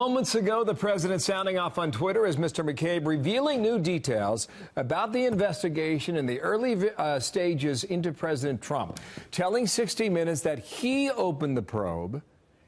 Moments ago, the president sounding off on Twitter as Mr. McCabe revealing new details about the investigation in the early stages into President Trump, telling 60 Minutes that he opened the probe.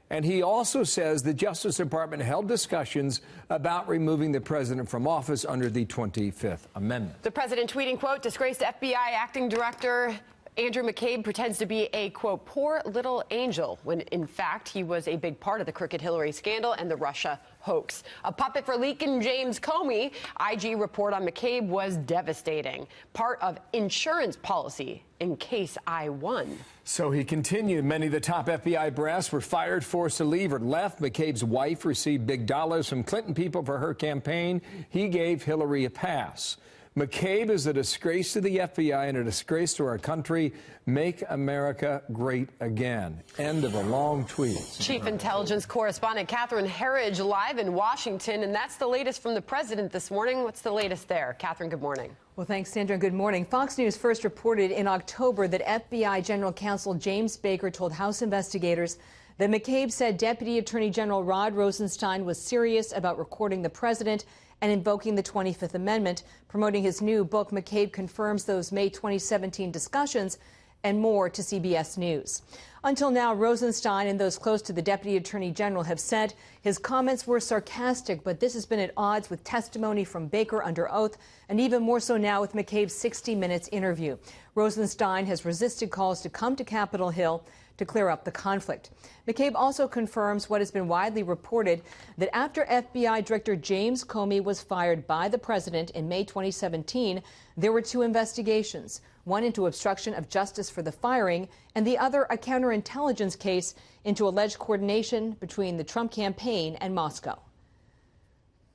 And he also says the Justice Department held discussions about removing the president from office under the 25th Amendment. The president tweeting, quote, disgraced FBI acting director Andrew McCabe pretends to be a, quote, poor little angel, when in fact he was a big part of the crooked Hillary scandal and the Russia hoax. A puppet for leaking James Comey. IG report on McCabe was devastating. Part of insurance policy in case I won. So he continued. Many of the top FBI brass were fired, forced to leave, or left. McCabe's wife received big dollars from Clinton people for her campaign. He gave Hillary a pass. McCabe is a disgrace to the FBI and a disgrace to our country. Make America great again. End of a long tweet. Chief Intelligence Correspondent Catherine Herridge live in Washington, and that's the latest from the president this morning. What's the latest there? Catherine, good morning. Well, thanks, Sandra. Good morning. Fox News first reported in October that FBI General Counsel James Baker told House investigators that McCabe said Deputy Attorney General Rod Rosenstein was serious about recording the president and invoking the 25th Amendment. Promoting his new book, McCabe confirms those May 2017 discussions and more to CBS News. Until now, Rosenstein and those close to the Deputy Attorney General have said his comments were sarcastic, but this has been at odds with testimony from Baker under oath, and even more so now with McCabe's 60 Minutes interview. Rosenstein has resisted calls to come to Capitol Hill to clear up the conflict. McCabe also confirms what has been widely reported, that after FBI Director James Comey was fired by the president in May 2017, there were two investigations, one into obstruction of justice for the firing, and the other a counterintelligence case into alleged coordination between the Trump campaign and Moscow.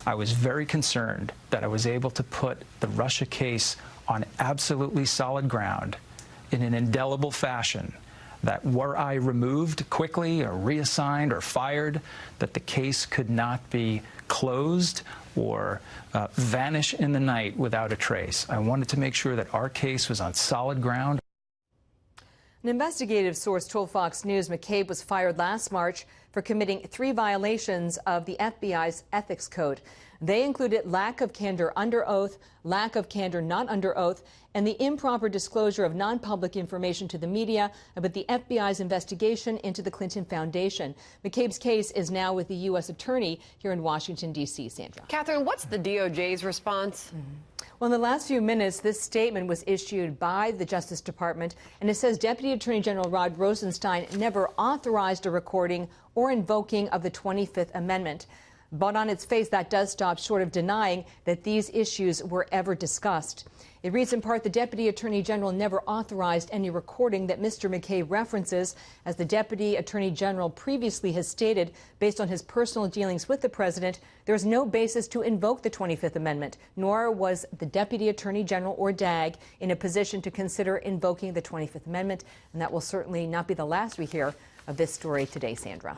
I was very concerned that I was able to put the Russia case on absolutely solid ground in an indelible fashion, that were I removed quickly or reassigned or fired, that the case could not be closed or vanish in the night without a trace. I wanted to make sure that our case was on solid ground. An investigative source told Fox News McCabe was fired last March for committing 3 violations of the FBI's ethics code. They included lack of candor under oath, lack of candor not under oath, and the improper disclosure of non-public information to the media about the FBI's investigation into the Clinton Foundation. McCabe's case is now with the U.S. Attorney here in Washington, D.C. Sandra. Catherine, what's the DOJ's response? Well, in the last few minutes, this statement was issued by the Justice Department, and it says Deputy Attorney General Rod Rosenstein never authorized a recording or invoking of the 25th Amendment. But on its face, that does stop short of denying that these issues were ever discussed. It reads in part, the Deputy Attorney General never authorized any recording that Mr. McCabe references. As the Deputy Attorney General previously has stated, based on his personal dealings with the president, there is no basis to invoke the 25th Amendment, nor was the Deputy Attorney General or DAG in a position to consider invoking the 25th Amendment. And that will certainly not be the last we hear of this story today, Sandra.